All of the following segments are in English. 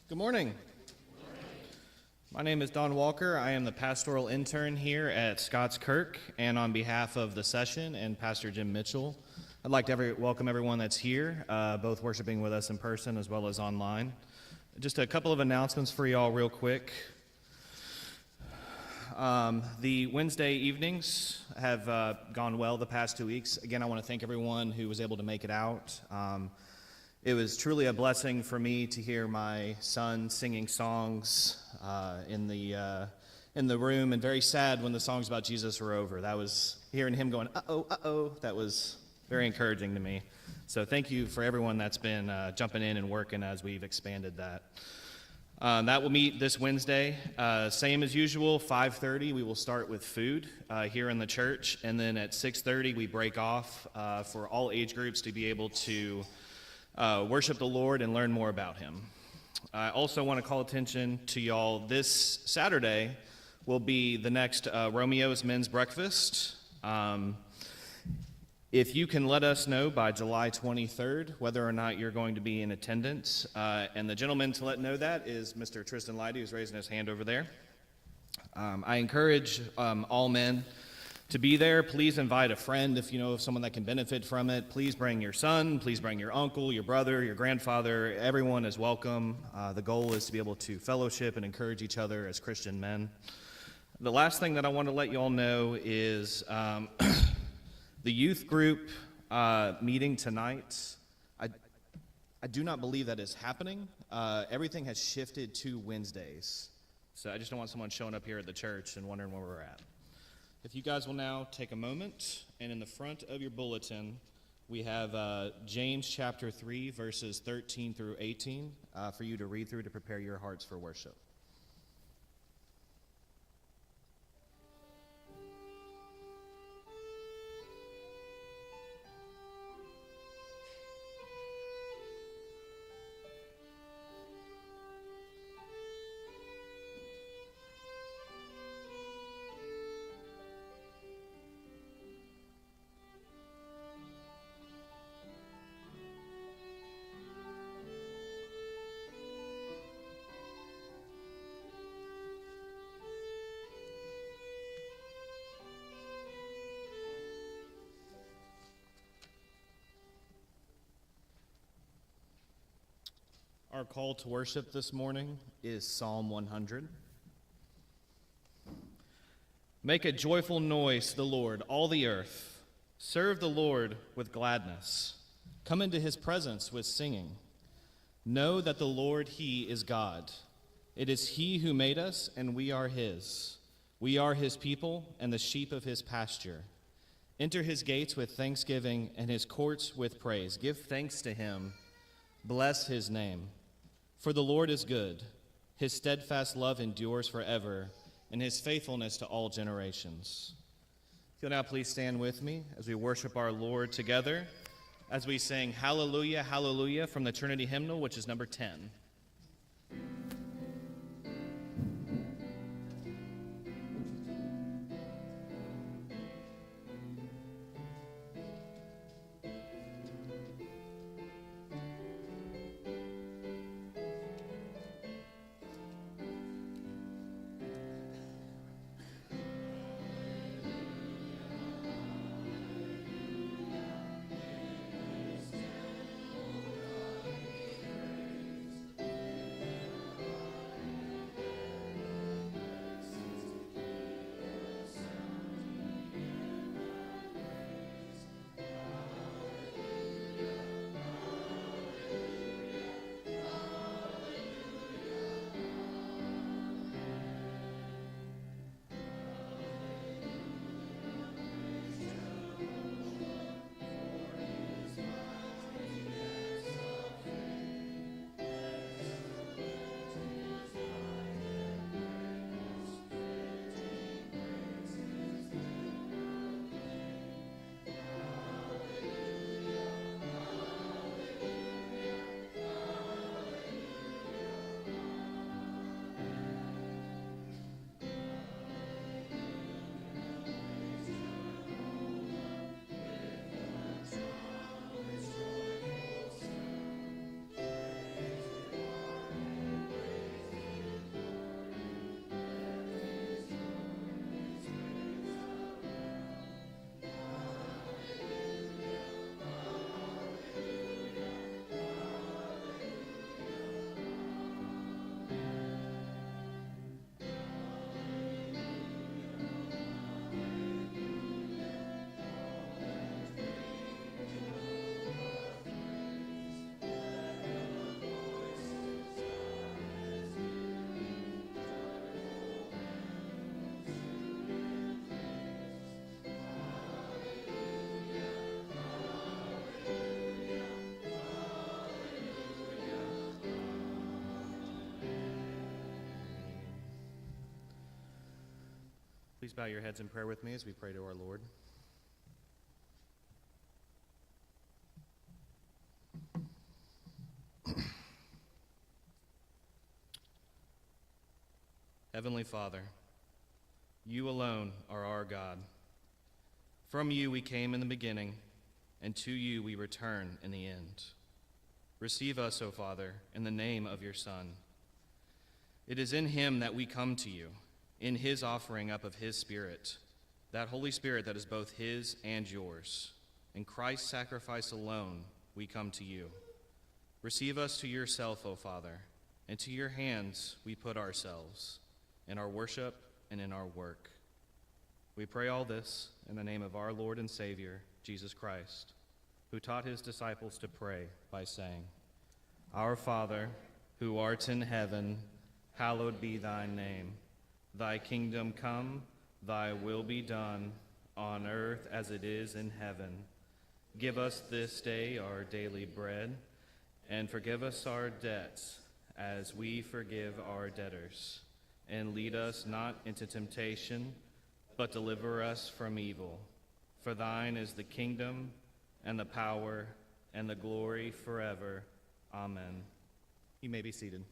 Good morning. My name is Don Walker. I am the pastoral intern here at Scots Kirk, and on behalf of the session and Pastor Jim Mitchell, I'd like to welcome everyone that's here, both worshiping with us in person as well as online. Just a couple of announcements for y'all real quick. The Wednesday evenings have gone well the past 2 weeks. Again, I want to thank everyone who was able to make it out. It was truly a blessing for me to hear my son singing songs in the room, and very sad when the songs about Jesus were over. That was hearing him going, uh-oh, uh-oh. That was very encouraging to me. So thank you for everyone that's been jumping in and working as we've expanded that. That will meet this Wednesday. Same as usual, 5:30, we will start with food here in the church, and then at 6:30 we break off for all age groups to be able to worship the Lord and learn more about him. I also want to call attention to y'all. This Saturday will be the next Romeo's Men's Breakfast. If you can let us know by July 23rd whether or not you're going to be in attendance, and the gentleman to let know that is Mr. Tristan Leidy, who's raising his hand over there. I encourage all men to be there. Please invite a friend if you know of someone that can benefit from it. Please bring your son, please bring your uncle, your brother, your grandfather. Everyone is welcome. The goal is to be able to fellowship and encourage each other as Christian men. The last thing that I want to let you all know is the youth group meeting tonight. I do not believe that is happening. Everything has shifted to Wednesdays. So I just don't want someone showing up here at the church and wondering where we're at. If you guys will now take a moment, and in the front of your bulletin, we have James chapter 3, verses 13 through 18 for you to read through to prepare your hearts for worship. Our call to worship this morning is Psalm 100. Make a joyful noise to the Lord, all the earth. Serve the Lord with gladness. Come into his presence with singing. Know that the Lord, he is God. It is he who made us, and we are his. We are his people and the sheep of his pasture. Enter his gates with thanksgiving and his courts with praise. Give thanks to him. Bless his name. For the Lord is good. His steadfast love endures forever, and his faithfulness to all generations. If you'll now please stand with me as we worship our Lord together, as we sing Hallelujah, Hallelujah from the Trinity hymnal, which is number 10. Please bow your heads in prayer with me as we pray to our Lord. Heavenly Father, you alone are our God. From you we came in the beginning, and to you we return in the end. Receive us, O Father, in the name of your Son. It is in him that we come to you, in his offering up of his Spirit, that Holy Spirit that is both his and yours. In Christ's sacrifice alone we come to you. Receive us to yourself, O Father, and to your hands we put ourselves, in our worship and in our work. We pray all this in the name of our Lord and Savior, Jesus Christ, who taught his disciples to pray by saying, Our Father, who art in heaven, hallowed be thy name. Thy kingdom come, thy will be done, on earth as it is in heaven. Give us this day our daily bread, and forgive us our debts, as we forgive our debtors. And lead us not into temptation, but deliver us from evil. For thine is the kingdom, and the power, and the glory forever. Amen. You may be seated.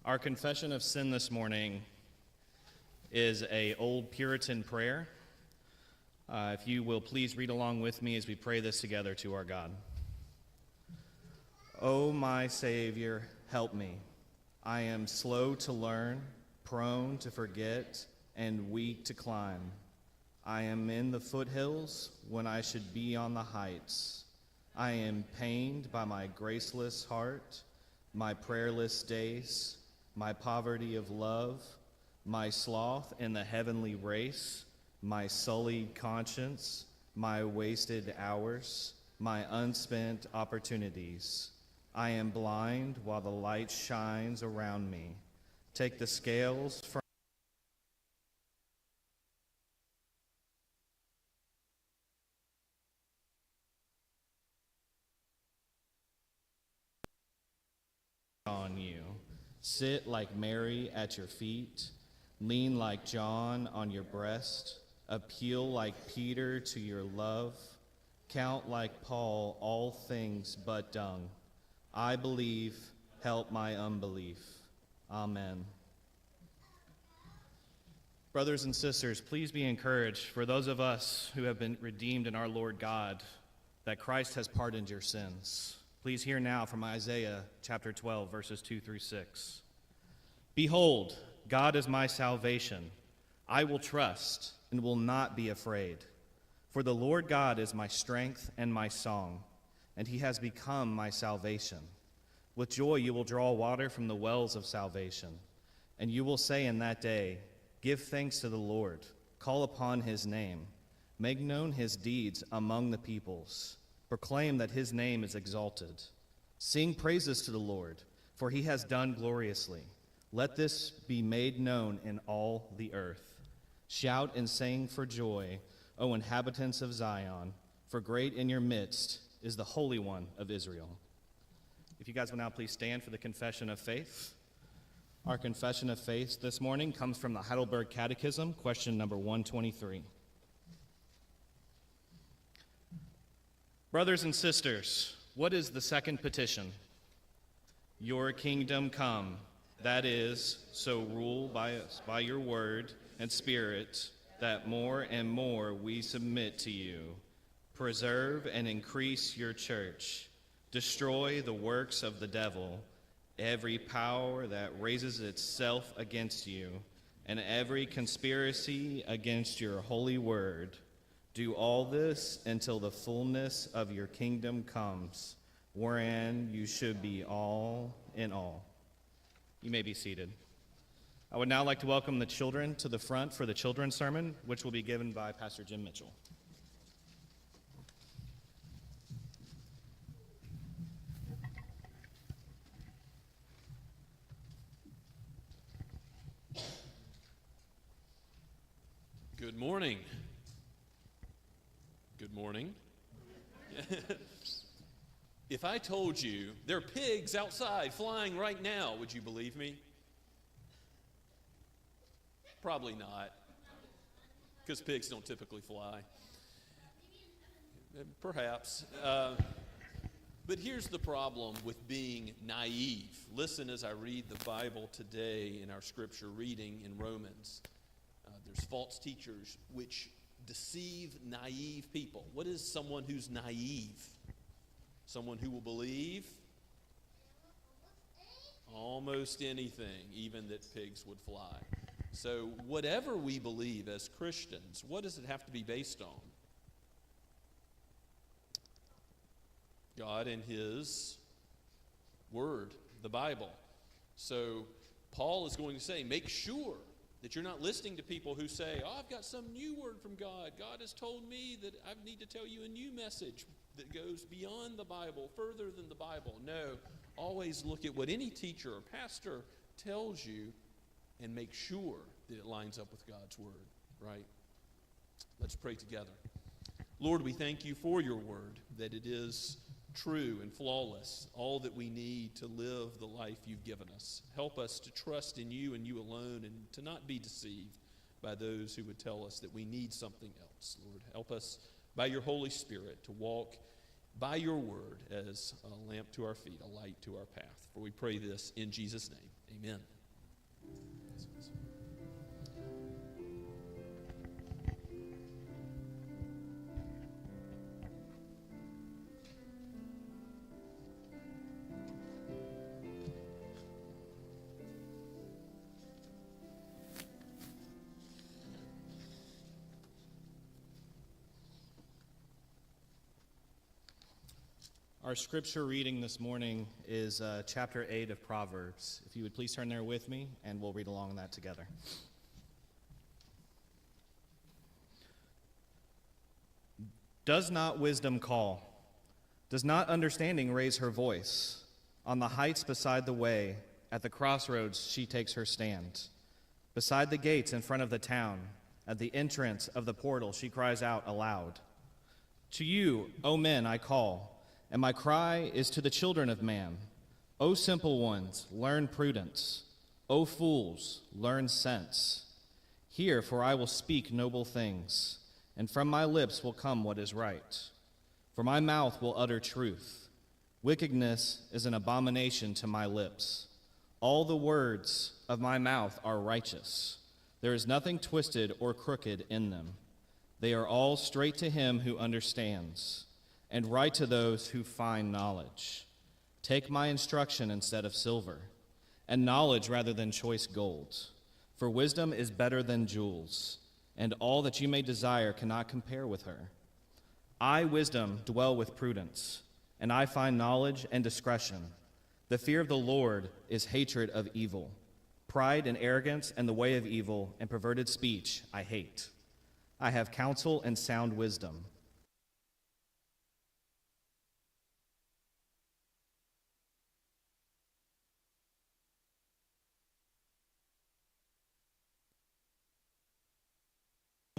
Our confession of sin this morning is an old Puritan prayer. If you will please read along with me as we pray this together to our God. O my Savior, help me. I am slow to learn, prone to forget, and weak to climb. I am in the foothills when I should be on the heights. I am pained by my graceless heart, my prayerless days, my poverty of love, my sloth in the heavenly race, my sullied conscience, my wasted hours, my unspent opportunities. I am blind while the light shines around me. Take the scales from on you. Sit like Mary at your feet. Lean like John on your breast. Appeal like Peter to your love. Count like Paul all things but dung. I believe, help my unbelief. Amen. Brothers and sisters, please be encouraged for those of us who have been redeemed in our Lord God, that Christ has pardoned your sins. Please hear now from Isaiah chapter 12, verses 2 through 6. Behold, God is my salvation. I will trust and will not be afraid. For the Lord God is my strength and my song, and he has become my salvation. With joy you will draw water from the wells of salvation, and you will say in that day, Give thanks to the Lord, call upon his name, make known his deeds among the peoples, proclaim that his name is exalted. Sing praises to the Lord, for he has done gloriously. Let this be made known in all the earth. Shout and sing for joy, O inhabitants of Zion, for great in your midst is the Holy One of Israel. If you guys will now please stand for the confession of faith. Our confession of faith this morning comes from the Heidelberg Catechism, question number 123. Brothers and sisters, what is the second petition? Your kingdom come, that is, so rule by us, by your word and spirit, that more and more we submit to you. Preserve and increase your church. Destroy the works of the devil, every power that raises itself against you, and every conspiracy against your holy word. Do all this until the fullness of your kingdom comes, wherein you should be all in all. You may be seated. I would now like to welcome the children to the front for the children's sermon, which will be given by Pastor Jim Mitchell. Good morning. Good morning. If I told you there are pigs outside flying right now, would you believe me? Probably not, because pigs don't typically fly. Perhaps. But here's the problem with being naive. Listen as I read the Bible today in our scripture reading in Romans. There's false teachers which deceive naive people. What is someone who's naive? Someone who will believe almost anything, even that pigs would fly. So whatever we believe as Christians, what does it have to be based on? God and His Word, the Bible. So Paul is going to say, make sure that you're not listening to people who say, oh, I've got some new word from God. God has told me that I need to tell you a new message that goes beyond the Bible, further than the Bible. No, always look at what any teacher or pastor tells you and make sure that it lines up with God's Word, right? Let's pray together. Lord, we thank you for your Word, that it is true and flawless, all that we need to live the life you've given us. Help us to trust in you and you alone, and to not be deceived by those who would tell us that we need something else. Lord, help us by your Holy Spirit to walk by your word as a lamp to our feet, a light to our path. For we pray this in Jesus' name. Amen. Our scripture reading this morning is chapter 8 of Proverbs. If you would please turn there with me, and we'll read along that together. Does not wisdom call? Does not understanding raise her voice? On the heights beside the way, at the crossroads she takes her stand. Beside the gates in front of the town, at the entrance of the portal she cries out aloud. To you, O men, I call, and my cry is to the children of man. O simple ones, learn prudence. O fools, learn sense. Hear, for I will speak noble things, and from my lips will come what is right. For my mouth will utter truth. Wickedness is an abomination to my lips. All the words of my mouth are righteous. There is nothing twisted or crooked in them. They are all straight to him who understands, and right to those who find knowledge. Take my instruction instead of silver, and knowledge rather than choice gold. For wisdom is better than jewels, and all that you may desire cannot compare with her. I, wisdom, dwell with prudence, and I find knowledge and discretion. The fear of the Lord is hatred of evil. Pride and arrogance and the way of evil and perverted speech I hate. I have counsel and sound wisdom.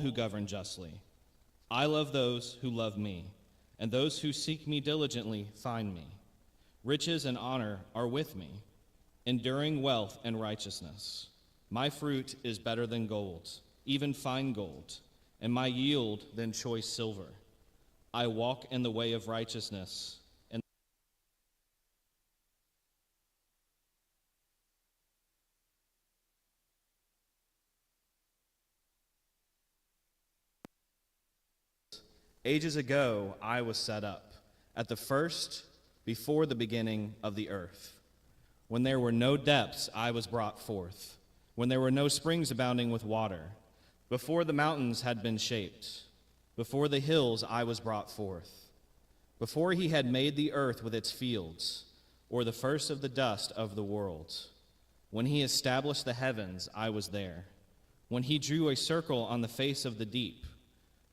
Who govern justly. I love those who love me, and those who seek me diligently find me. Riches and honor are with me, enduring wealth and righteousness. My fruit is better than gold, even fine gold, and my yield than choice silver. I walk in the way of righteousness, and ages ago I was set up, at the first, before the beginning of the earth. When there were no depths, I was brought forth. When there were no springs abounding with water. Before the mountains had been shaped. Before the hills, I was brought forth. Before he had made the earth with its fields, or the first of the dust of the world. When he established the heavens, I was there. When he drew a circle on the face of the deep.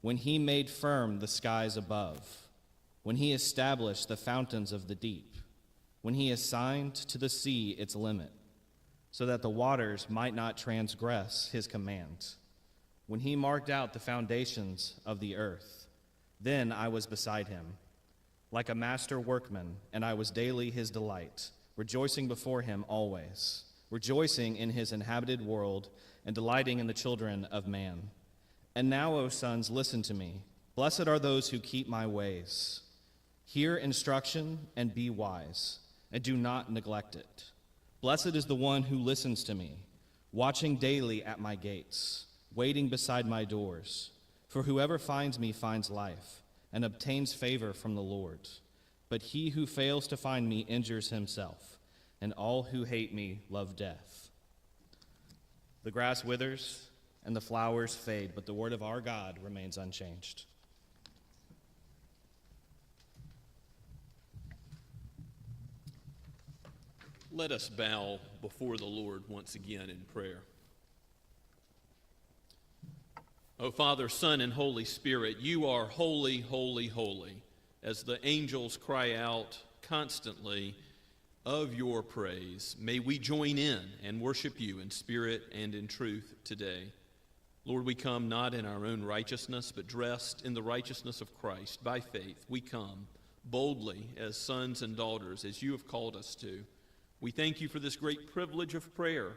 When he made firm the skies above. When he established the fountains of the deep. When he assigned to the sea its limit, so that the waters might not transgress his command. When he marked out the foundations of the earth, then I was beside him. like a master workman, and I was daily his delight, rejoicing before him always, rejoicing in his inhabited world, and delighting in the children of man. And now, O sons, listen to me. Blessed are those who keep my ways. Hear instruction and be wise, and do not neglect it. Blessed is the one who listens to me, watching daily at my gates, waiting beside my doors. For whoever finds me finds life, and obtains favor from the Lord. But he who fails to find me injures himself, and all who hate me love death. The grass withers, and the flowers fade, but the word of our God remains unchanged. Let us bow before the Lord once again in prayer. O Father, Son, and Holy Spirit, you are holy, holy, holy, as the angels cry out constantly of your praise. May we join in and worship you in spirit and in truth today. Lord, we come not in our own righteousness, but dressed in the righteousness of Christ. By faith, we come boldly as sons and daughters, as you have called us to. We thank you for this great privilege of prayer,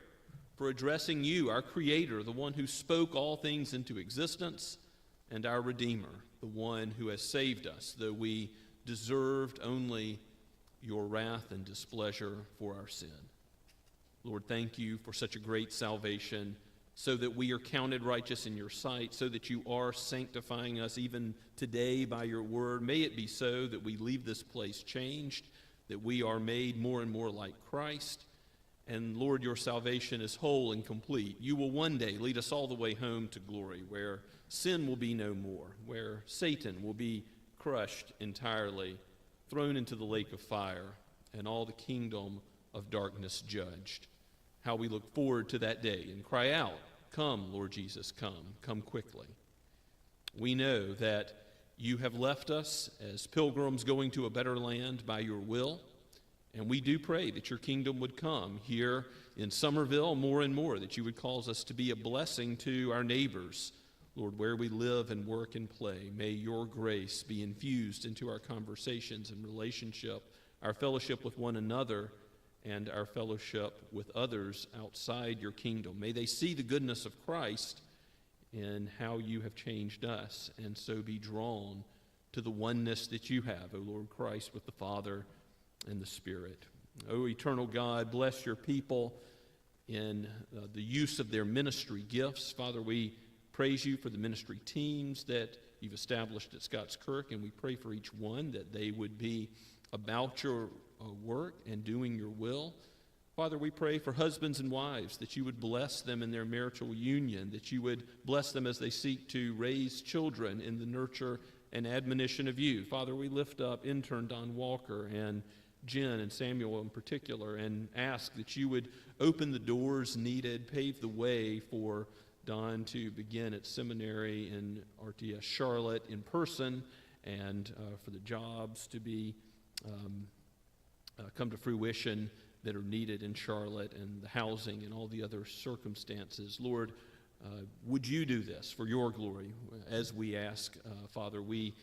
for addressing you, our Creator, the one who spoke all things into existence, and our Redeemer, the one who has saved us, though we deserved only your wrath and displeasure for our sin. Lord, thank you for such a great salvation, so that we are counted righteous in your sight, so that you are sanctifying us even today by your word. May it be so that we leave this place changed, that we are made more and more like Christ. And Lord, your salvation is whole and complete. You will one day lead us all the way home to glory, where sin will be no more, where Satan will be crushed entirely, thrown into the lake of fire, and all the kingdom of darkness judged. How we look forward to that day and cry out, "Come, Lord Jesus, come quickly." We know that you have left us as pilgrims going to a better land by your will. And we do pray that your kingdom would come here in Somerville more and more, that you would cause us to be a blessing to our neighbors. Lord, where we live and work and play, may your grace be infused into our conversations and relationship, our fellowship with one another, and our fellowship with others outside your kingdom. May they see the goodness of Christ in how you have changed us, and so be drawn to the oneness that you have, O Lord Christ, with the Father and the Spirit. O eternal God, bless your people in the use of their ministry gifts. Father, we praise you for the ministry teams that you've established at Scots Kirk, and we pray for each one that they would be about your work and doing your will. Father, we pray for husbands and wives, that you would bless them in their marital union, that you would bless them as they seek to raise children in the nurture and admonition of you. Father, we lift up intern Don Walker and Jen and Samuel in particular, and ask that you would open the doors needed, pave the way for Don to begin at seminary in RTS Charlotte in person, and for the jobs to be come to fruition that are needed in Charlotte, and the housing and all the other circumstances. Lord, would you do this for your glory? As we ask, Father, we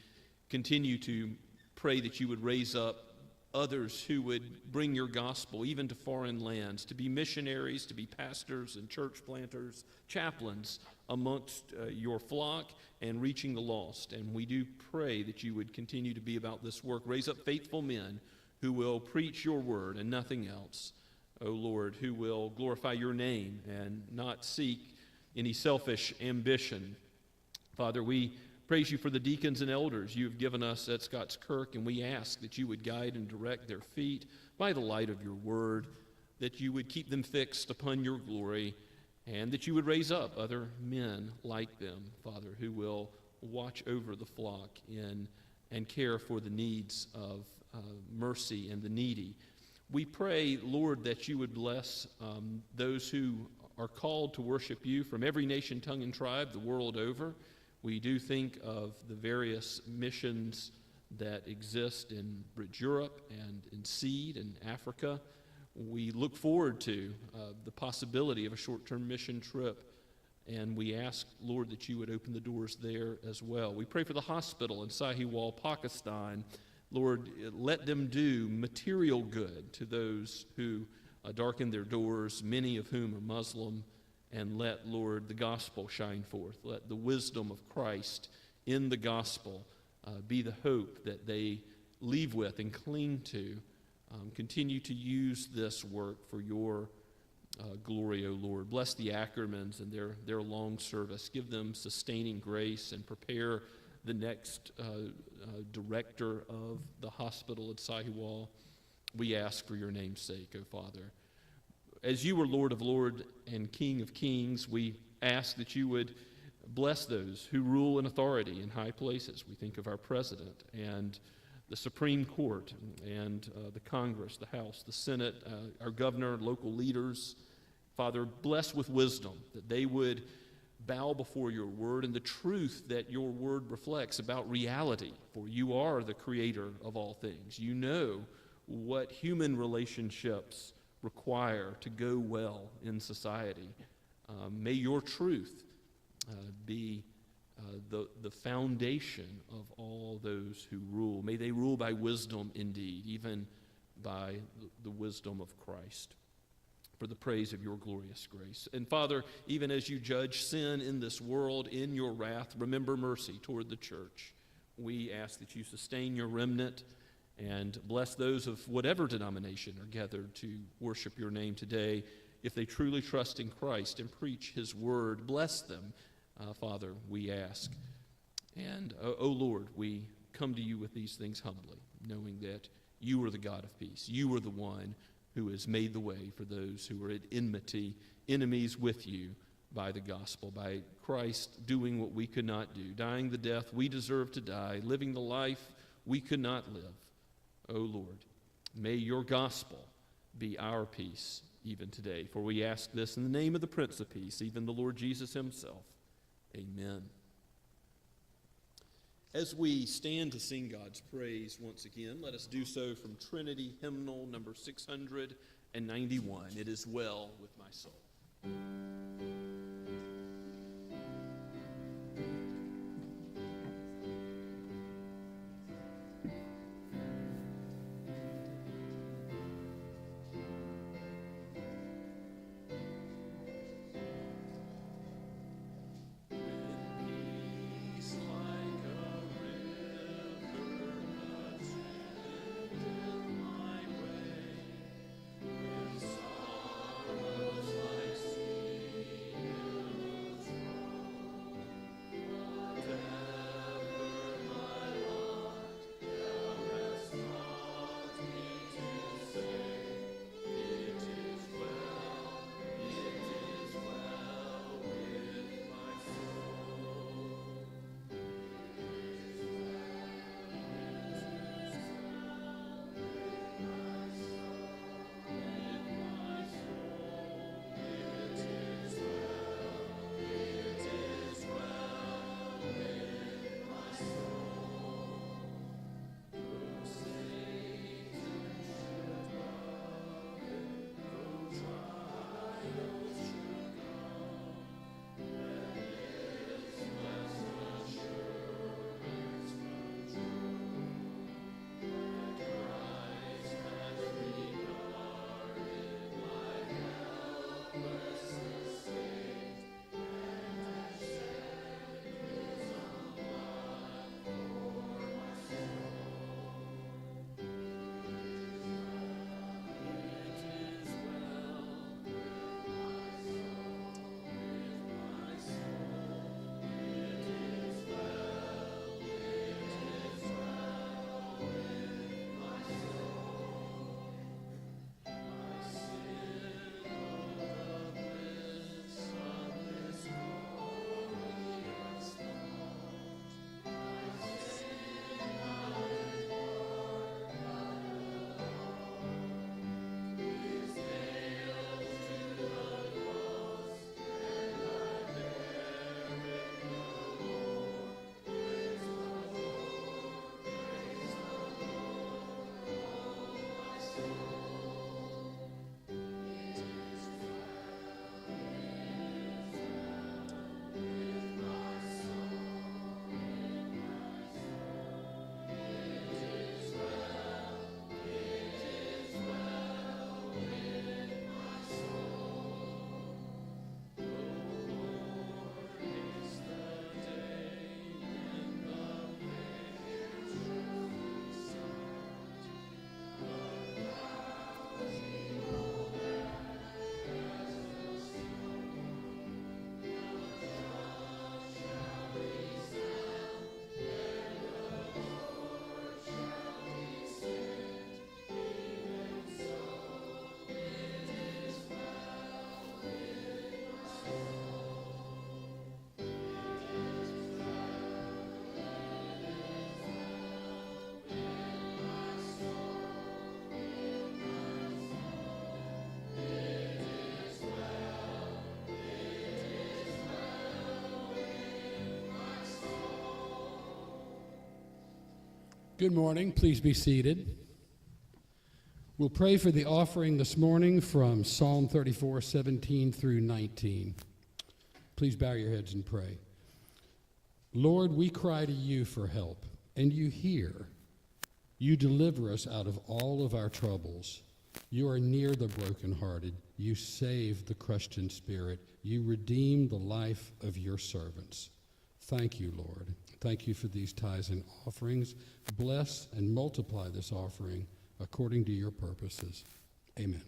continue to pray that you would raise up others who would bring your gospel even to foreign lands, to be missionaries, to be pastors and church planters, chaplains amongst your flock and reaching the lost. And we do pray that you would continue to be about this work. Raise up faithful men who will preach your word and nothing else, O Lord, who will glorify your name and not seek any selfish ambition. Father, we praise you for the deacons and elders you have given us at Scots Kirk, and we ask that you would guide and direct their feet by the light of your word, that you would keep them fixed upon your glory, and that you would raise up other men like them, Father, who will watch over the flock and care for the needs of mercy and the needy. We pray, Lord, that you would bless those who are called to worship you from every nation, tongue, and tribe the world over. We do think of the various missions that exist in Bridge Europe and in Seed and Africa. We look forward to the possibility of a short-term mission trip, and we ask, Lord, that you would open the doors there as well. We pray for the hospital in Sahiwal, Pakistan, Lord, let them do material good to those who darken their doors, many of whom are Muslim, and let, Lord, the gospel shine forth. Let the wisdom of Christ in the gospel be the hope that they leave with and cling to. Continue to use this work for your glory, O Lord. Bless the Ackermans and their long service. Give them sustaining grace and prepare the next director of the hospital at Sahiwal. We ask for your name's sake, O Father. As you are Lord of Lords and King of Kings, we ask that you would bless those who rule in authority in high places. We think of our president and the Supreme Court and the Congress, the House, the Senate, our governor, local leaders. Father, bless with wisdom that they would bow before your word and the truth that your word reflects about reality. For you are the creator of all things. You know what human relationships require to go well in society. May your truth be the foundation of all those who rule. May they rule by wisdom indeed, even by the wisdom of Christ, for the praise of your glorious grace. And Father, even as you judge sin in this world in your wrath, remember mercy toward the church. We ask that you sustain your remnant and bless those of whatever denomination are gathered to worship your name today. If they truly trust in Christ and preach his word, bless them, Father, we ask. And, O Lord, we come to you with these things humbly, knowing that you are the God of peace. You are the one who has made the way for those who are at enmity, enemies with you by the gospel, by Christ doing what we could not do, dying the death we deserve to die, living the life we could not live. O Lord, may your gospel be our peace even today. For we ask this in the name of the Prince of Peace, even the Lord Jesus himself. Amen. As we stand to sing God's praise once again, let us do so from Trinity Hymnal number 691. It is well with my soul. Good morning. Please be seated. We'll pray for the offering this morning from Psalm 34, 17 through 19. Please bow your heads and pray. Lord, we cry to you for help, and you hear. You deliver us out of all of our troubles. You are near the brokenhearted. You save the crushed in spirit. You redeem the life of your servants. Thank you, Lord. Thank you for these tithes and offerings. Bless and multiply this offering according to your purposes. Amen.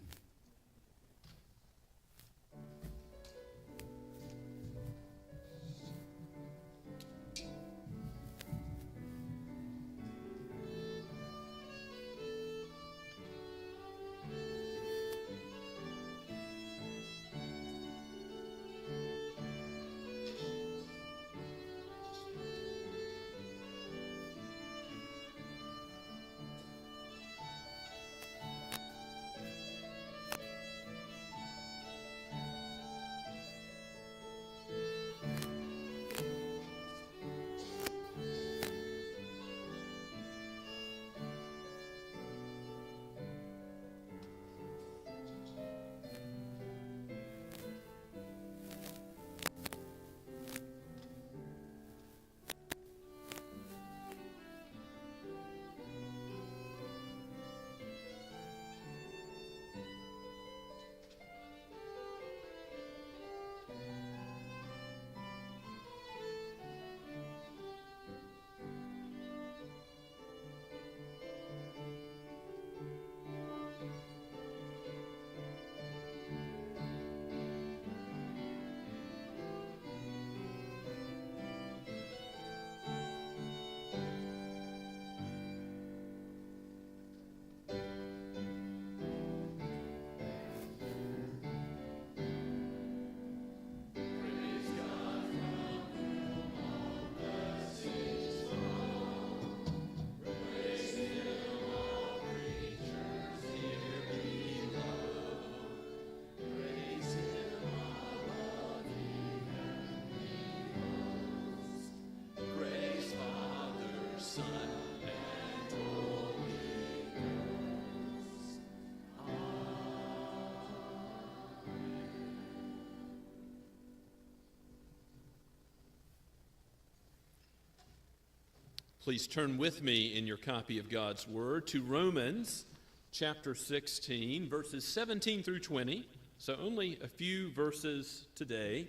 Please turn with me in your copy of God's Word to Romans chapter 16, verses 17 through 20. So only a few verses today,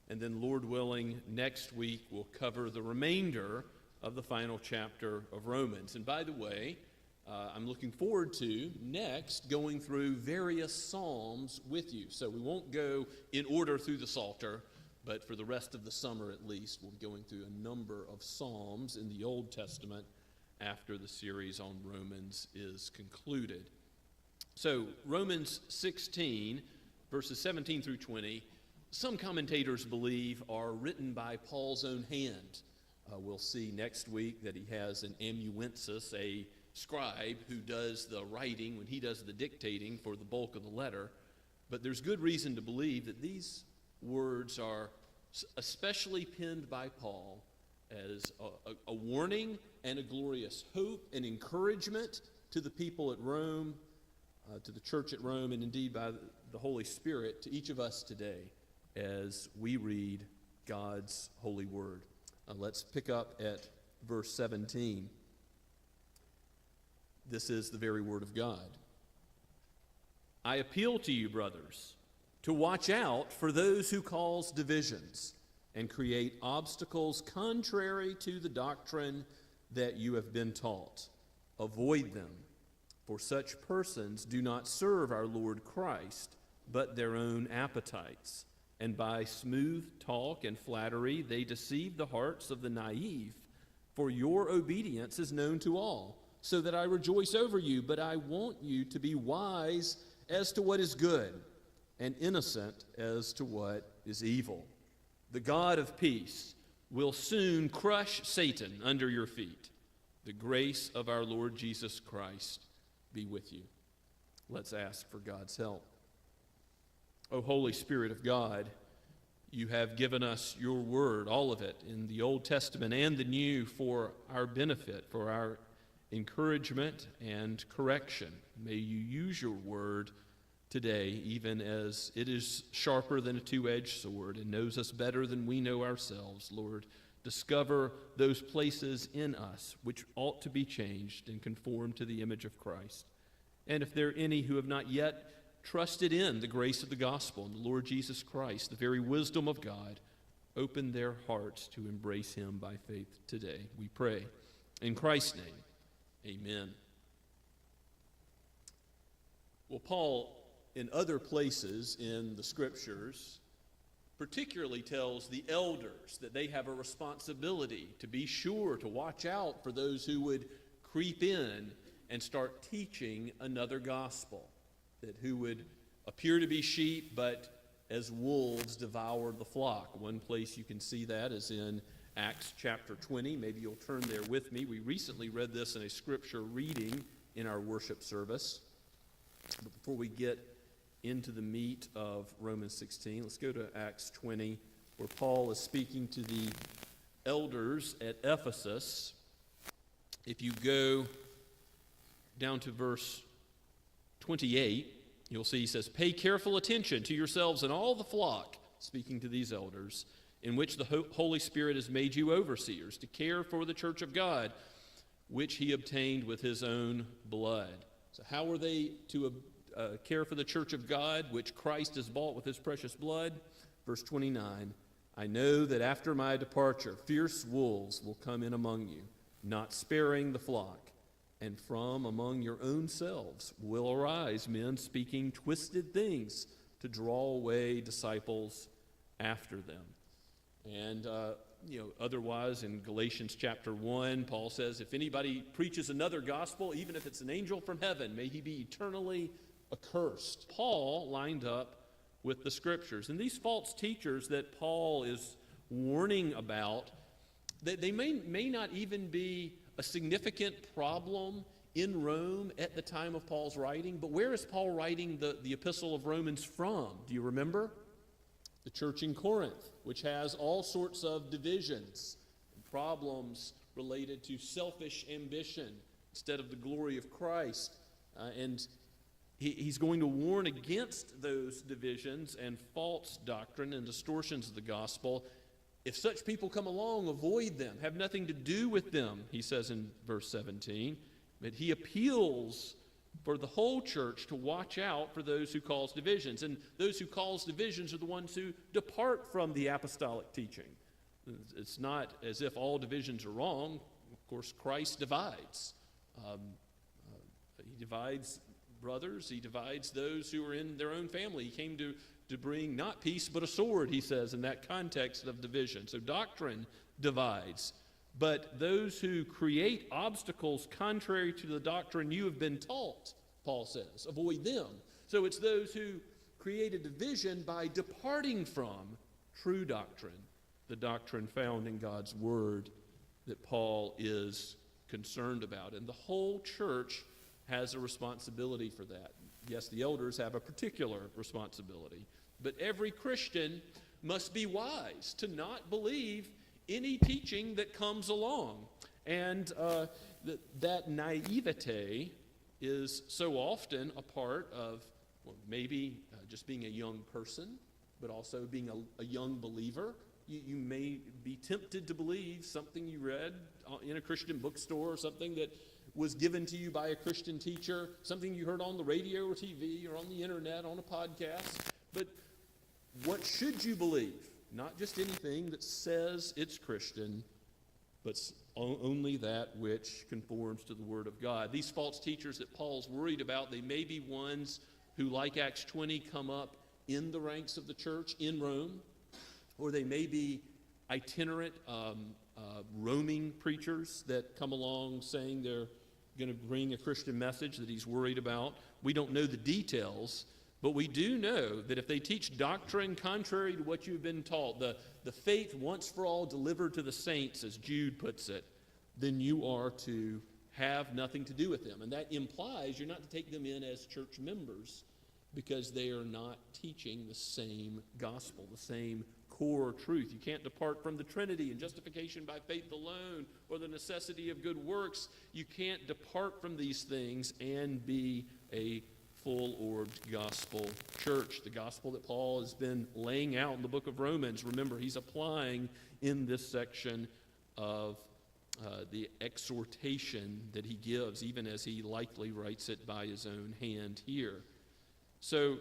and then Lord willing, next week we'll cover the remainder of the final chapter of Romans. And by the way, I'm looking forward to next going through various Psalms with you. So we won't go in order through the Psalter, but for the rest of the summer at least, we'll be going through a number of Psalms in the Old Testament after the series on Romans is concluded. So Romans 16, verses 17 through 20, some commentators believe are written by Paul's own hand. We'll see next week that he has an amanuensis, a scribe who does the writing when he does the dictating for the bulk of the letter. But there's good reason to believe that these words are especially penned by Paul as a warning and a glorious hope and encouragement to the people at Rome, to the church at Rome, and indeed by the Holy Spirit to each of us today as we read God's holy word. Let's pick up at verse 17. This is the very word of God. I appeal to you, brothers, to watch out for those who cause divisions and create obstacles contrary to the doctrine that you have been taught. Avoid them, for such persons do not serve our Lord Christ, but their own appetites. And by smooth talk and flattery they deceive the hearts of the naive. For your obedience is known to all, so that I rejoice over you, but I want you to be wise as to what is good, and innocent as to what is evil. The God of peace will soon crush Satan under your feet. The grace of our Lord Jesus Christ be with you. Let's ask for God's help. O Holy Spirit of God, you have given us your word, all of it, in the Old Testament and the New, for our benefit, for our encouragement and correction. May you use your word today, even as it is sharper than a two-edged sword and knows us better than we know ourselves. Lord, discover those places in us which ought to be changed and conformed to the image of Christ. And if there are any who have not yet trusted in the grace of the gospel and the Lord Jesus Christ, the very wisdom of God, open their hearts to embrace him by faith today. We pray in Christ's name, amen. Well, Paul, in other places in the Scriptures, particularly tells the elders that they have a responsibility to be sure to watch out for those who would creep in and start teaching another gospel, that who would appear to be sheep, but as wolves devour the flock. One place you can see that is in Acts chapter 20. Maybe you'll turn there with me. We recently read this in a scripture reading in our worship service. But before we get into the meat of Romans 16, let's go to Acts 20, where Paul is speaking to the elders at Ephesus. If you go down to verse 28, you'll see he says, "Pay careful attention to yourselves and all the flock," speaking to these elders, "in which the Holy Spirit has made you overseers, to care for the church of God, which he obtained with his own blood." So how are they to care for the church of God, which Christ has bought with his precious blood? Verse 29, "I know that after my departure, fierce wolves will come in among you, not sparing the flock. And from among your own selves will arise men speaking twisted things to draw away disciples after them." And, otherwise in Galatians chapter 1, Paul says, if anybody preaches another gospel, even if it's an angel from heaven, may he be eternally accursed. Paul lined up with the Scriptures. And these false teachers that Paul is warning about, they may not even be a significant problem in Rome at the time of Paul's writing. But where is Paul writing the epistle of Romans from? Do you remember? The church in Corinth, which has all sorts of divisions and problems related to selfish ambition instead of the glory of Christ. And he's going to warn against those divisions and false doctrine and distortions of the gospel. If such people come along, avoid them. Have nothing to do with them, he says in verse 17. But he appeals for the whole church to watch out for those who cause divisions. And those who cause divisions are the ones who depart from the apostolic teaching. It's not as if all divisions are wrong. Of course, Christ divides. He divides brothers. He divides those who are in their own family. He came to bring not peace but a sword, he says, in that context of division. So doctrine divides. But those who create obstacles contrary to the doctrine you have been taught, Paul says, avoid them. So it's those who create a division by departing from true doctrine, the doctrine found in God's Word, that Paul is concerned about. And the whole church has a responsibility for that. Yes, the elders have a particular responsibility, but every Christian must be wise to not believe any teaching that comes along. And that naivete is so often a part of maybe just being a young person, but also being a young believer. You may be tempted to believe something you read in a Christian bookstore, or something that was given to you by a Christian teacher, something you heard on the radio or TV or on the internet, on a podcast. But what should you believe? Not just anything that says it's Christian, but only that which conforms to the Word of God. These false teachers that Paul's worried about, they may be ones who, like Acts 20, come up in the ranks of the church in Rome, or they may be itinerant, roaming preachers that come along saying they're going to bring a Christian message that he's worried about. We don't know the details, but we do know that if they teach doctrine contrary to what you've been taught, the faith once for all delivered to the saints, as Jude puts it, then you are to have nothing to do with them. And that implies you're not to take them in as church members. because they are not teaching the same gospel, the same core truth. You can't depart from the Trinity and justification by faith alone, or the necessity of good works. You can't depart from these things and be a full-orbed gospel church. The gospel that Paul has been laying out in the book of Romans. Remember, he's applying in this section of the exhortation that he gives, even as he likely writes it by his own hand here. So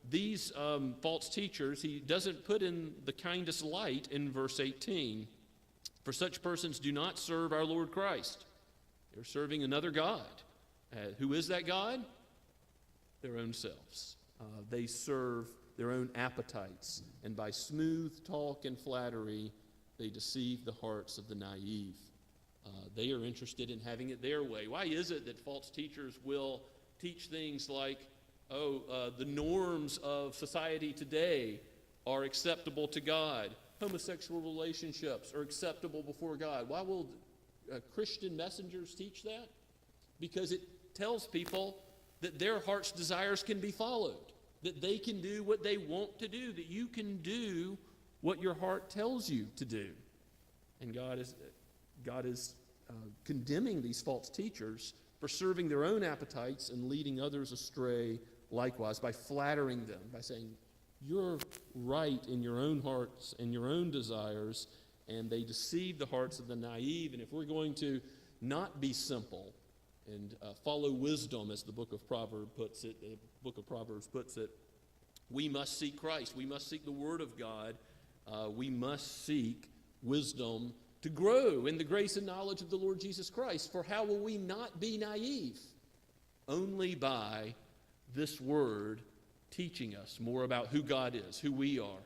these false teachers, he doesn't put in the kindest light in verse 18. For such persons do not serve our Lord Christ. They're serving another God. Who is that God? Their own selves. They serve their own appetites, and by smooth talk and flattery, they deceive the hearts of the naive. They are interested in having it their way. Why is it that false teachers will teach things like, the norms of society today are acceptable to God? Homosexual relationships are acceptable before God. Why will Christian messengers teach that? Because it tells people that their heart's desires can be followed, that they can do what they want to do, that you can do what your heart tells you to do. And God is condemning these false teachers for serving their own appetites and leading others astray likewise, by flattering them, by saying, you're right in your own hearts and your own desires, and they deceive the hearts of the naive. And if we're going to not be simple and follow wisdom, as the book of Proverbs puts it, we must seek Christ. We must seek the Word of God. We must seek wisdom to grow in the grace and knowledge of the Lord Jesus Christ. For how will we not be naive? Only by this Word teaching us more about who God is, who we are,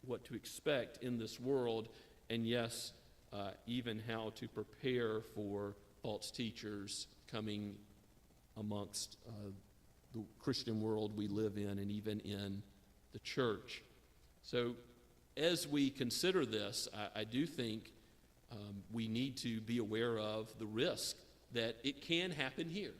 what to expect in this world, and yes, even how to prepare for false teachers coming amongst the Christian world we live in, and even in the church. So as we consider this, I do think we need to be aware of the risk that it can happen here.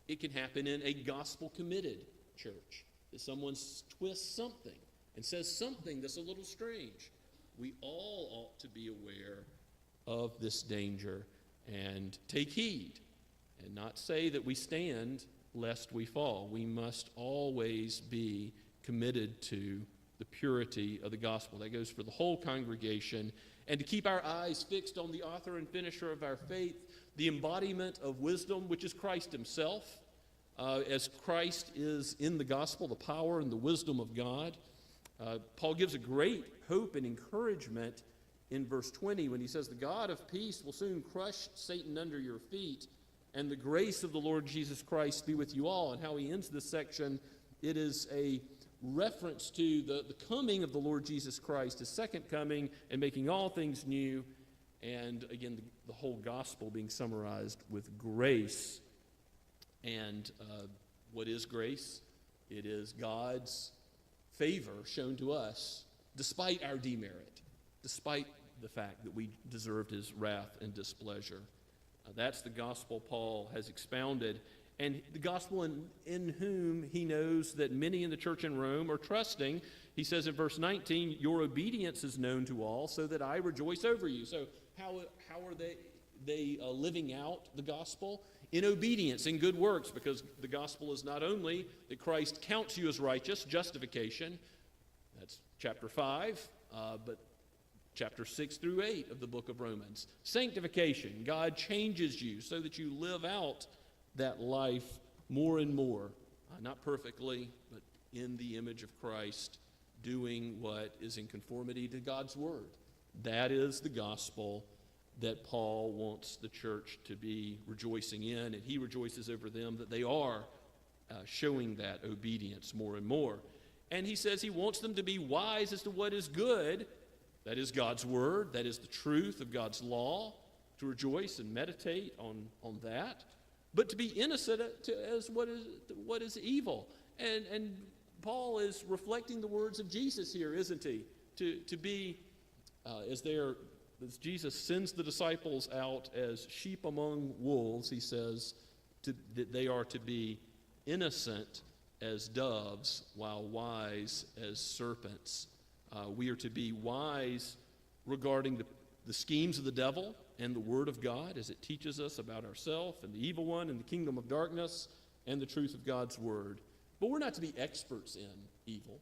It can happen in a gospel-committed church, that someone twists something and says something that's a little strange. We all ought to be aware of this danger and take heed and not say that we stand lest we fall. We must always be committed to the purity of the gospel. That goes for the whole congregation. And to keep our eyes fixed on the author and finisher of our faith, the embodiment of wisdom, which is Christ himself. As Christ is in the gospel, the power and the wisdom of God. Paul gives a great hope and encouragement in verse 20 when he says, the God of peace will soon crush Satan under your feet, and the grace of the Lord Jesus Christ be with you all. And how he ends this section, it is a reference to the coming of the Lord Jesus Christ, his second coming, and making all things new. And again, the whole gospel being summarized with grace. And what is grace? It is God's favor shown to us despite our demerit, despite the fact that we deserved his wrath and displeasure. That's the gospel Paul has expounded, and the gospel in whom he knows that many in the church in Rome are trusting. He says in verse 19, your obedience is known to all, so that I rejoice over you. So how are they living out the gospel? In obedience, in good works, because the gospel is not only that Christ counts you as righteous, justification, that's chapter 5, but chapter 6 through 8 of the book of Romans. Sanctification, God changes you so that you live out that life more and more, not perfectly, but in the image of Christ, doing what is in conformity to God's word. That is the gospel that Paul wants the church to be rejoicing in, and he rejoices over them that they are showing that obedience more and more. And he says he wants them to be wise as to what is good. That is God's word. That is the truth of God's law, to rejoice and meditate on that. But to be innocent as what is evil. And Paul is reflecting the words of Jesus here, isn't he? To be, as Jesus sends the disciples out as sheep among wolves, he says that they are to be innocent as doves, while wise as serpents. We are to be wise regarding the schemes of the devil and the Word of God as it teaches us about ourselves and the evil one and the kingdom of darkness and the truth of God's Word. But we're not to be experts in evil.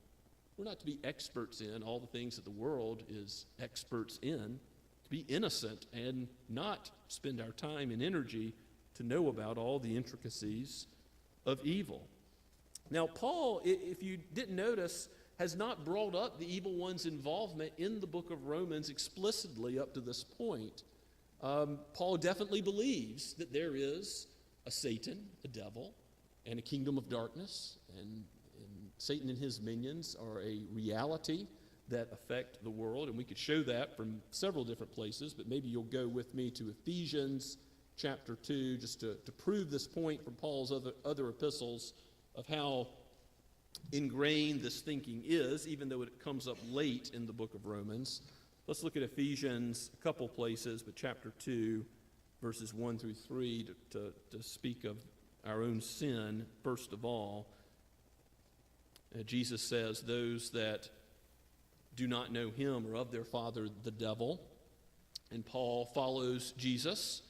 We're not to be experts in all the things that the world is experts in. To be innocent and not spend our time and energy to know about all the intricacies of evil. Now, Paul, if you didn't notice, has not brought up the evil one's involvement in the book of Romans explicitly up to this point. Paul definitely believes that there is a Satan, a devil, and a kingdom of darkness, and Satan and his minions are a reality that affect the world, and we could show that from several different places, but maybe you'll go with me to Ephesians chapter 2 just to prove this point from Paul's other epistles of how ingrained this thinking is, even though it comes up late in the book of Romans. Let's look at Ephesians, a couple places, but chapter 2, verses 1 through 3, to speak of our own sin, first of all. Jesus says, those that do not know him are of their father, the devil. And Paul follows Jesus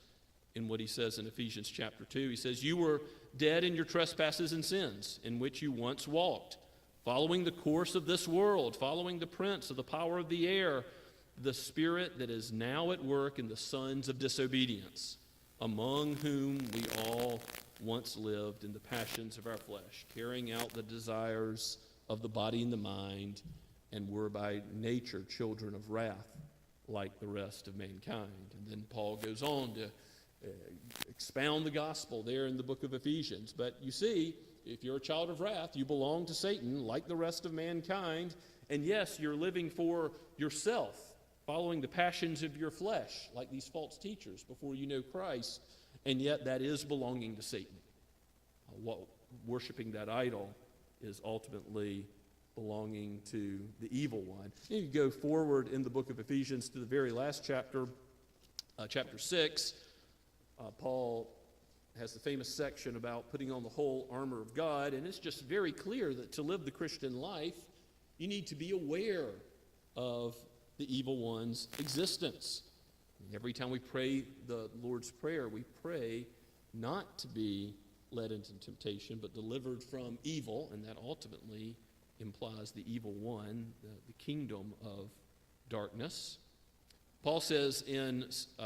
in what he says in Ephesians chapter 2. He says, you were dead in your trespasses and sins, in which you once walked, following the course of this world, following the prince of the power of the air, the spirit that is now at work in the sons of disobedience, among whom we all once lived in the passions of our flesh, carrying out the desires of the body and the mind, and were by nature children of wrath, like the rest of mankind. And then Paul goes on to expound the gospel there in the book of Ephesians. But you see, if you're a child of wrath, you belong to Satan like the rest of mankind. And yes, you're living for yourself, following the passions of your flesh, like these false teachers before you know Christ. And yet that is belonging to Satan. Worshipping that idol is ultimately belonging to the evil one. And you go forward in the book of Ephesians to the very last chapter, chapter 6. Paul has the famous section about putting on the whole armor of God, and it's just very clear that to live the Christian life, you need to be aware of the evil one's existence. Every time we pray the Lord's Prayer, we pray not to be led into temptation, but delivered from evil, and that ultimately implies the evil one, the kingdom of darkness. Paul says in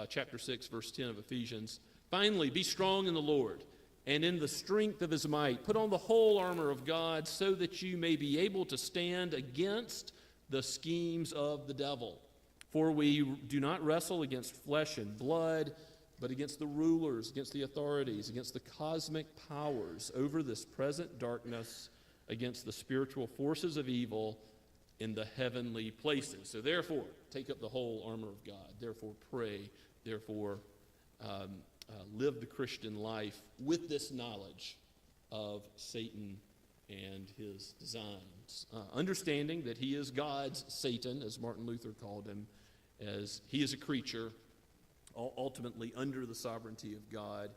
chapter 6, verse 10 of Ephesians, finally, be strong in the Lord and in the strength of his might. Put on the whole armor of God so that you may be able to stand against the schemes of the devil. For we do not wrestle against flesh and blood, but against the rulers, against the authorities, against the cosmic powers over this present darkness, against the spiritual forces of evil in the heavenly places. So therefore, take up the whole armor of God. Therefore, pray. Therefore, live the Christian life with this knowledge of Satan and his designs. Understanding that he is God's Satan, as Martin Luther called him, as he is a creature, ultimately under the sovereignty of God,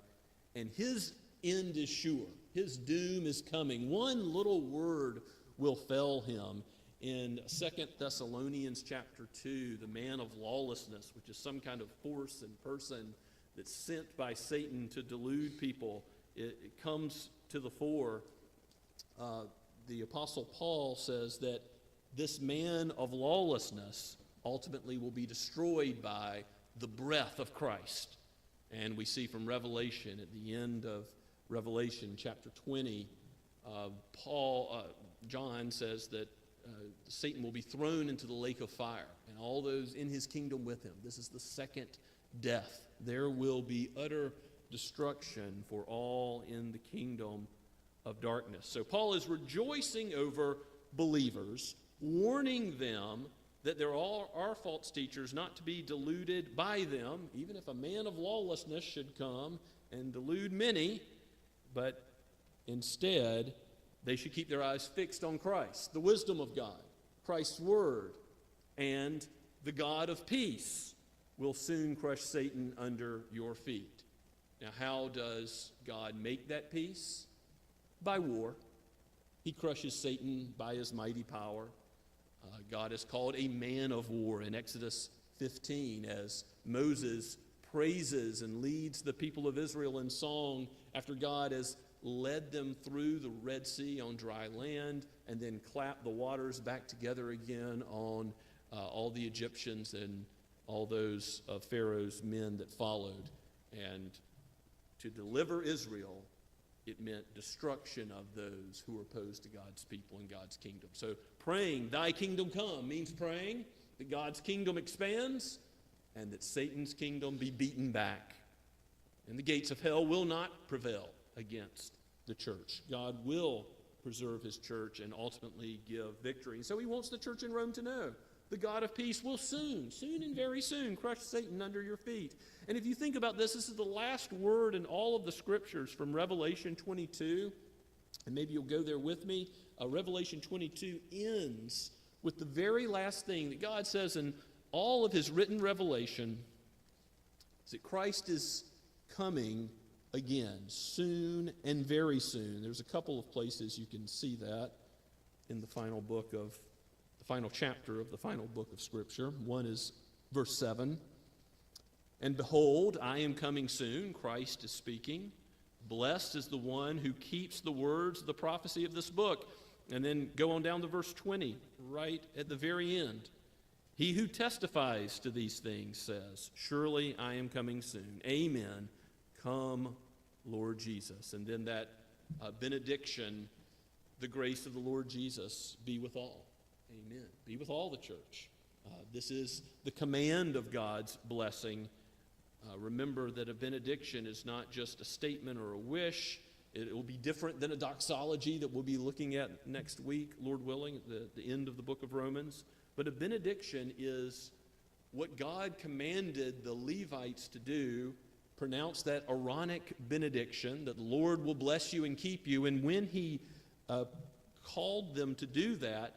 and his end is sure. His doom is coming. One little word will fell him. In 2 Thessalonians chapter 2, the man of lawlessness, which is some kind of force and person that's sent by Satan to delude people, it comes to the fore. The Apostle Paul says that this man of lawlessness ultimately will be destroyed by the breath of Christ. And we see from Revelation, at the end of Revelation chapter 20, John says that Satan will be thrown into the lake of fire, and all those in his kingdom with him. This is the second death. There will be utter destruction for all in the kingdom of darkness. So Paul is rejoicing over believers, warning them that there are false teachers, not to be deluded by them, even if a man of lawlessness should come and delude many, but instead they should keep their eyes fixed on Christ, the wisdom of God, Christ's word, and the God of peace will soon crush Satan under your feet. Now, how does God make that peace? By war. He crushes Satan by his mighty power. God is called a man of war in Exodus 15 as Moses praises and leads the people of Israel in song after God has led them through the Red Sea on dry land and then clapped the waters back together again on all the Egyptians and all those of Pharaoh's men that followed. And to deliver Israel, it meant destruction of those who were opposed to God's people and God's kingdom. So praying, thy kingdom come, means praying that God's kingdom expands and that Satan's kingdom be beaten back. And the gates of hell will not prevail against the church. God will preserve his church and ultimately give victory. And so he wants the church in Rome to know the God of peace will soon and very soon crush Satan under your feet. And if you think about this, this is the last word in all of the scriptures from Revelation 22. And maybe you'll go there with me. Revelation 22 ends with the very last thing that God says in all of his written revelation is that Christ is coming again, soon and very soon. There's a couple of places you can see that in the final chapter of the final book of Scripture. One is verse 7. And behold, I am coming soon. Christ is speaking. Blessed is the one who keeps the words of the prophecy of this book. And then go on down to verse 20, right at the very end. He who testifies to these things says, surely I am coming soon. Amen. Come, Lord Jesus. And then that benediction, the grace of the Lord Jesus be with all. Amen. Be with all the church. This is the command of God's blessing. Remember that a benediction is not just a statement or a wish. It will be different than a doxology that we'll be looking at next week, Lord willing, at the end of the book of Romans. But a benediction is what God commanded the Levites to do. Pronounce that Aaronic benediction that the Lord will bless you and keep you. And when he called them to do that,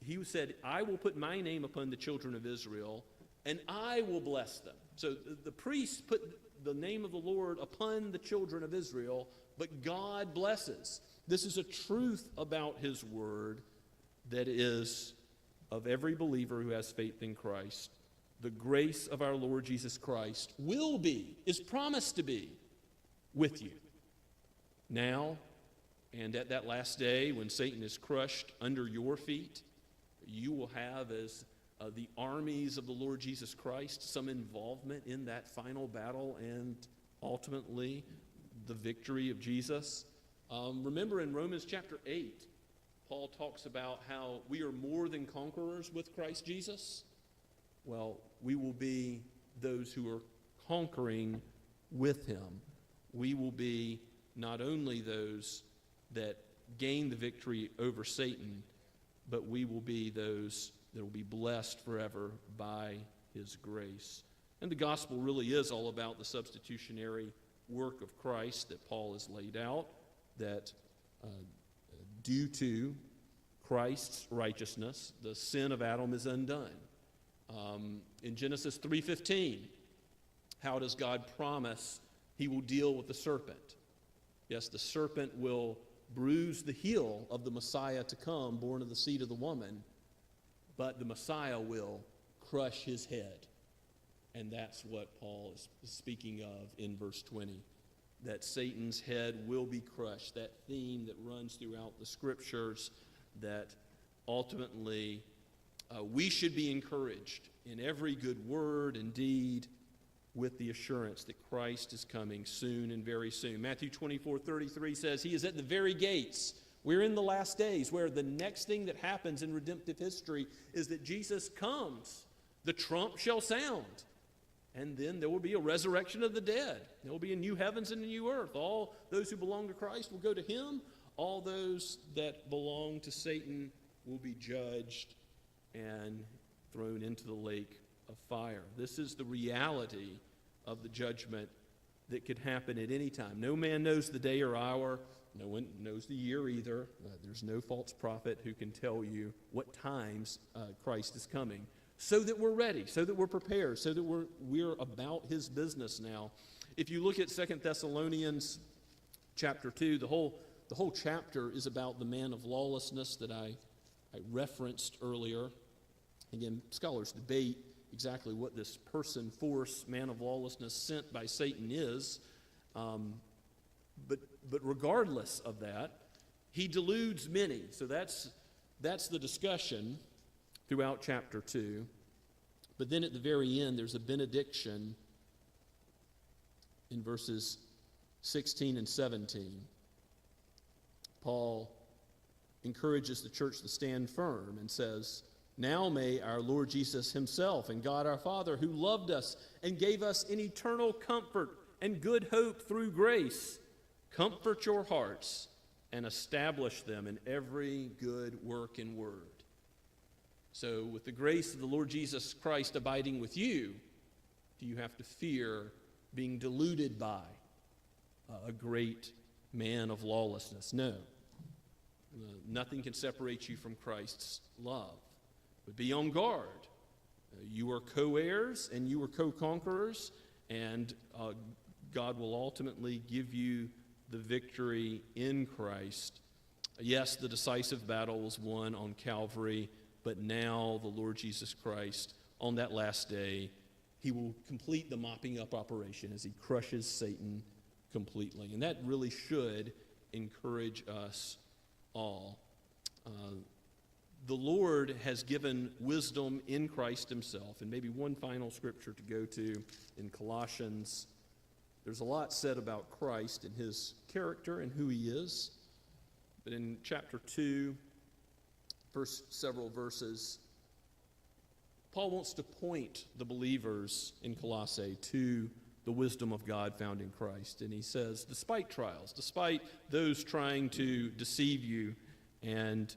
he said, I will put my name upon the children of Israel, and I will bless them. So the priests put the name of the Lord upon the children of Israel, but God blesses. This is a truth about his word that is of every believer who has faith in Christ. The grace of our Lord Jesus Christ is promised to be with you now and at that last day when Satan is crushed under your feet. You will have, as the armies of the Lord Jesus Christ, some involvement in that final battle and ultimately the victory of Jesus. Remember in Romans chapter 8, Paul talks about how we are more than conquerors with Christ Jesus. Well, we will be those who are conquering with him. We will be not only those that gain the victory over Satan, but we will be those that will be blessed forever by his grace. And the gospel really is all about the substitutionary work of Christ that Paul has laid out, that due to Christ's righteousness, the sin of Adam is undone. In Genesis 3:15, how does God promise he will deal with the serpent? Yes, the serpent will bruise the heel of the Messiah to come, born of the seed of the woman, but the Messiah will crush his head. And that's what Paul is speaking of in verse 20, that Satan's head will be crushed, that theme that runs throughout the scriptures, that ultimately we should be encouraged in every good word and deed with the assurance that Christ is coming soon and very soon. Matthew 24:33 says, he is at the very gates. We're in the last days where the next thing that happens in redemptive history is that Jesus comes. The trump shall sound. And then there will be a resurrection of the dead. There will be a new heavens and a new earth. All those who belong to Christ will go to him. All those that belong to Satan will be judged and thrown into the lake of fire. This is the reality of the judgment that could happen at any time. No man knows the day or hour. No one knows the year either. There's no false prophet who can tell you what times Christ is coming. So that we're ready, so that we're prepared, so that we're about his business now. If you look at 2 Thessalonians chapter 2, the whole The whole chapter is about the man of lawlessness that I referenced earlier. Again, scholars debate exactly what this person, force, man of lawlessness sent by Satan is. But regardless of that, he deludes many. So that's the discussion throughout chapter 2. But then at the very end, there's a benediction in verses 16 and 17. Paul encourages the church to stand firm and says, "Now may our Lord Jesus himself and God our Father, who loved us and gave us an eternal comfort and good hope through grace, comfort your hearts and establish them in every good work and word." So with the grace of the Lord Jesus Christ abiding with you, do you have to fear being deluded by a great man of lawlessness? No. Nothing can separate you from Christ's love. But be on guard. You are co-heirs and you are co-conquerors, and God will ultimately give you the victory in Christ. Yes, the decisive battle was won on Calvary, but now the Lord Jesus Christ, on that last day, he will complete the mopping up operation as he crushes Satan completely. And that really should encourage us all. The Lord has given wisdom in Christ himself. And maybe one final scripture to go to in Colossians. There's a lot said about Christ and his character and who he is. But in chapter 2, first several verses, Paul wants to point the believers in Colossae to the wisdom of God found in Christ. And he says, despite trials, despite those trying to deceive you and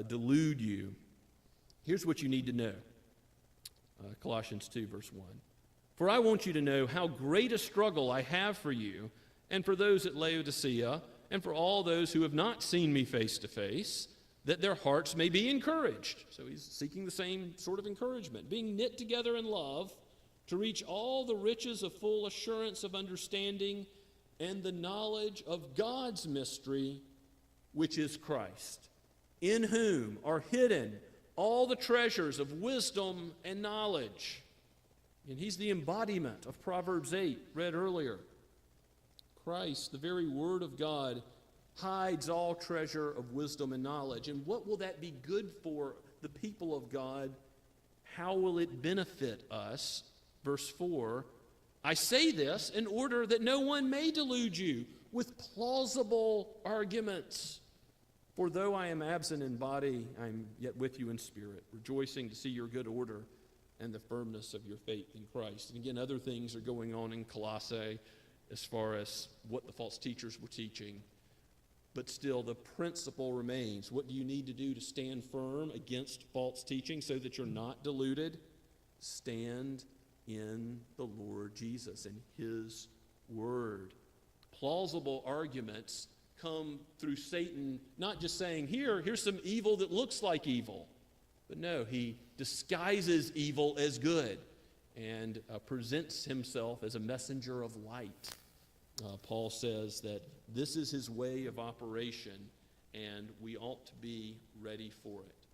delude you, here's what you need to know. Colossians 2, verse 1. "For I want you to know how great a struggle I have for you and for those at Laodicea and for all those who have not seen me face to face, that their hearts may be encouraged." So he's seeking the same sort of encouragement. "Being knit together in love, to reach all the riches of full assurance of understanding and the knowledge of God's mystery, which is Christ, in whom are hidden all the treasures of wisdom and knowledge." And he's the embodiment of Proverbs 8, read earlier. Christ, the very Word of God, hides all treasure of wisdom and knowledge. And what will that be good for the people of God? How will it benefit us? Verse 4, "I say this in order that no one may delude you with plausible arguments. For though I am absent in body, I am yet with you in spirit, rejoicing to see your good order and the firmness of your faith in Christ." And again, other things are going on in Colossae as far as what the false teachers were teaching. But still, the principle remains. What do you need to do to stand firm against false teaching so that you're not deluded? Stand in the Lord Jesus and his word. Plausible arguments come through Satan, not just saying, here's some evil that looks like evil. But no, he disguises evil as good and presents himself as a messenger of light. Paul says that this is his way of operation, and we ought to be ready for it.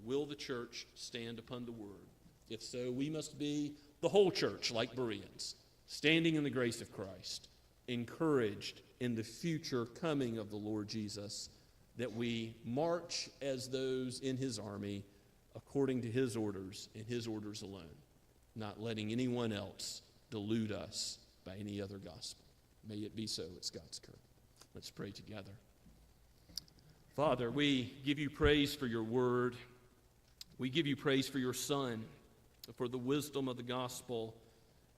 Will the church stand upon the word? If so, we must be the whole church, like Bereans, standing in the grace of Christ, encouraged in the future coming of the Lord Jesus, that we march as those in his army according to his orders and his orders alone, not letting anyone else delude us by any other gospel. May it be so at Scots Kirk. Let's pray together. Father, we give you praise for your word. We give you praise for your Son, for the wisdom of the gospel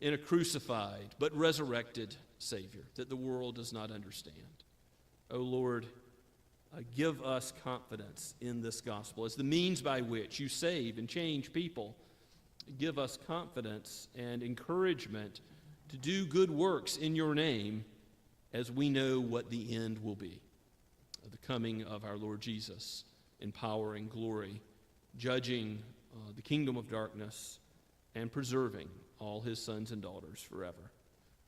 in a crucified but resurrected Savior that the world does not understand. O Lord, give us confidence in this gospel as the means by which you save and change people. Give us confidence and encouragement to do good works in your name as we know what the end will be. The coming of our Lord Jesus in power and glory, judging the kingdom of darkness and preserving all his sons and daughters forever.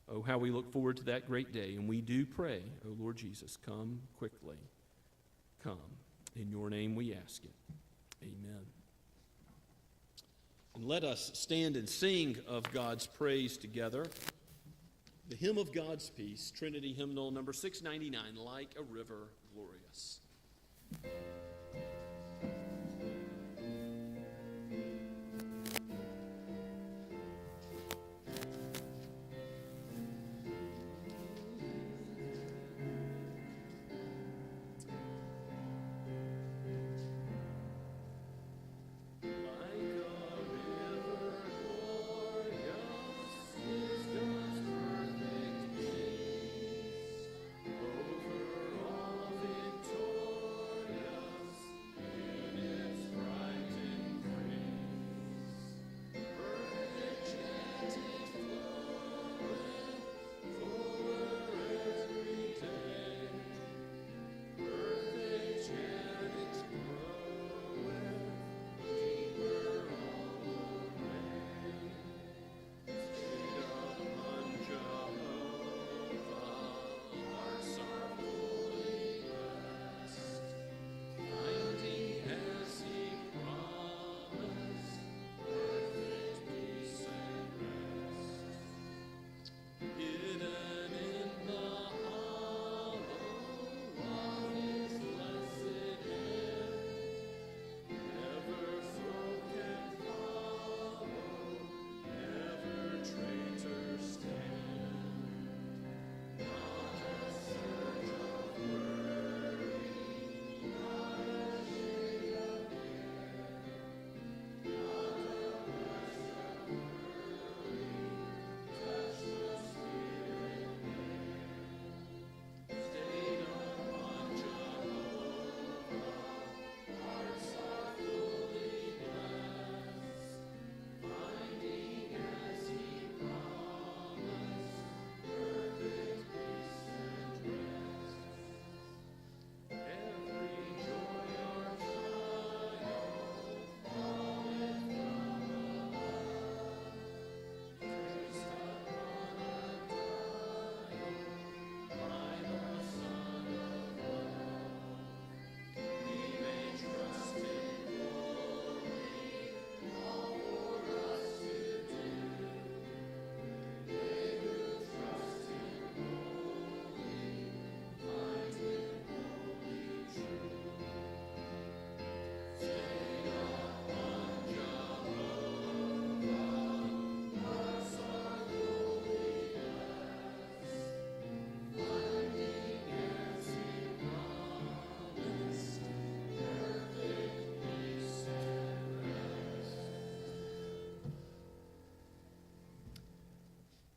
Oh, how we look forward to that great day. And we do pray, oh Lord Jesus, come quickly. Come. In your name we ask it. Amen. And let us stand and sing of God's praise together. The hymn of God's peace, Trinity hymnal number 699, Like a River Glorious.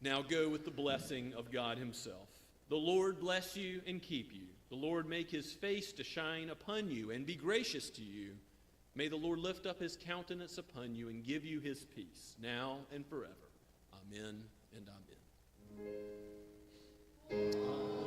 Now go with the blessing of God himself. The Lord bless you and keep you. The Lord make his face to shine upon you and be gracious to you. May the Lord lift up his countenance upon you and give you his peace, now and forever. Amen and amen.